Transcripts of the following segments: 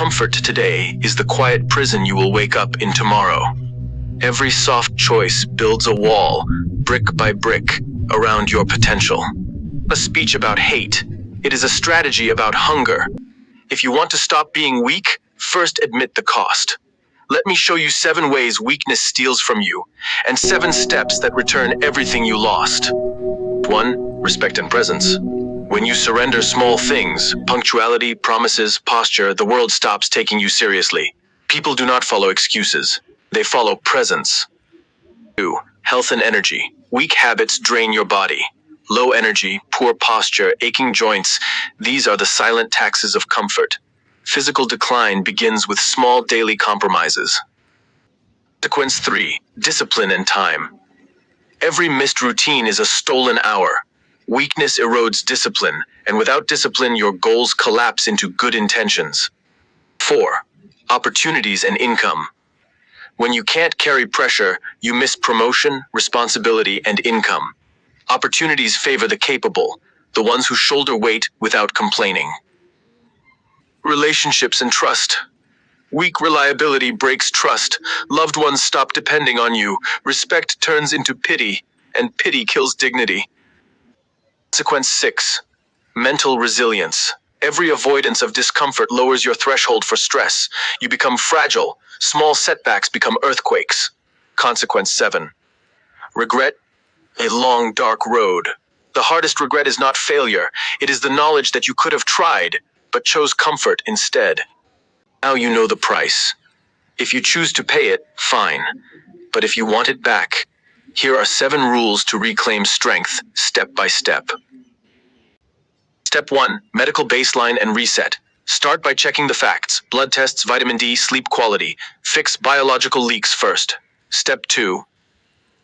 Comfort today is the quiet prison you will wake up in tomorrow. Every soft choice builds a wall, brick by brick, around your potential. A speech about hate. It is a strategy about hunger. If you want to stop being weak, first admit the cost. Let me show you 7 ways weakness steals from you, and 7 steps that return everything you lost. 1. Respect and presence. When you surrender small things, punctuality, promises, posture, the world stops taking you seriously. People do not follow excuses. They follow presence. 2. Health and energy. Weak habits drain your body. Low energy, poor posture, aching joints, these are the silent taxes of comfort. Physical decline begins with small daily compromises. Consequence 3. Discipline and time. Every missed routine is a stolen hour. Weakness erodes discipline, and without discipline, your goals collapse into good intentions. 4. Opportunities and income. When you can't carry pressure, you miss promotion, responsibility, and income. Opportunities favor the capable, the ones who shoulder weight without complaining. Relationships and trust. Weak reliability breaks trust. Loved ones stop depending on you. Respect turns into pity, and pity kills dignity. Consequence 6. Mental resilience. Every avoidance of discomfort lowers your threshold for stress. You become fragile. Small setbacks become earthquakes. Consequence 7. Regret. A long, dark road. The hardest regret is not failure. It is the knowledge that you could have tried, but chose comfort instead. Now you know the price. If you choose to pay it, fine. But if you want it back, here are 7 rules to reclaim strength, step by step. Step 1. Medical baseline and reset. Start by checking the facts. Blood tests, vitamin D, sleep quality. Fix biological leaks first. Step 2.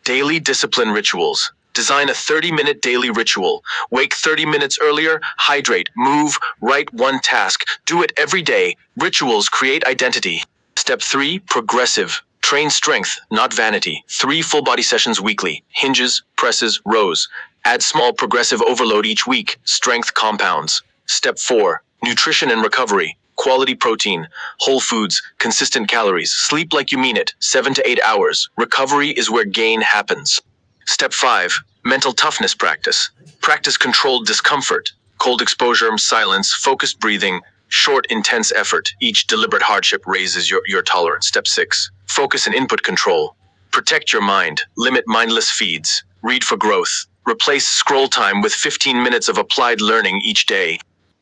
Daily discipline rituals. Design a 30-minute daily ritual. Wake 30 minutes earlier, hydrate, move, write 1 task. Do it every day. Rituals create identity. Step 3. Progressive. Train strength, not vanity. 3 full body sessions weekly. Hinges, presses, rows. Add small progressive overload each week. Strength compounds. Step 4. Nutrition and recovery. Quality protein, whole foods, consistent calories. Sleep like you mean it, 7 to 8 hours. Recovery is where gain happens. Step 5. Mental toughness practice. Practice controlled discomfort. Cold exposure, silence, focused breathing, short, intense effort. Each deliberate hardship raises your tolerance. Step 6. Focus and input control. Protect your mind. Limit mindless feeds. Read for growth. Replace scroll time with 15 minutes of applied learning each day.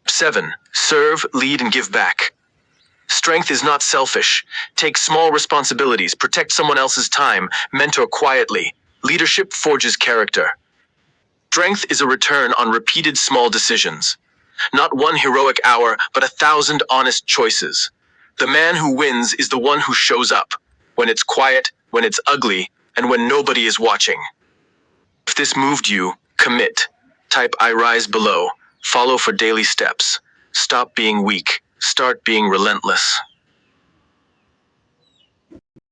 7. Serve, lead, and give back. Strength is not selfish. Take small responsibilities. Protect someone else's time. Mentor quietly. Leadership forges character. Strength is a return on repeated small decisions. Not 1 heroic hour, but 1,000 honest choices. The man who wins is the one who shows up. When it's quiet, when it's ugly, and when nobody is watching. If this moved you, commit. Type I rise below. Follow for daily steps. Stop being weak. Start being relentless.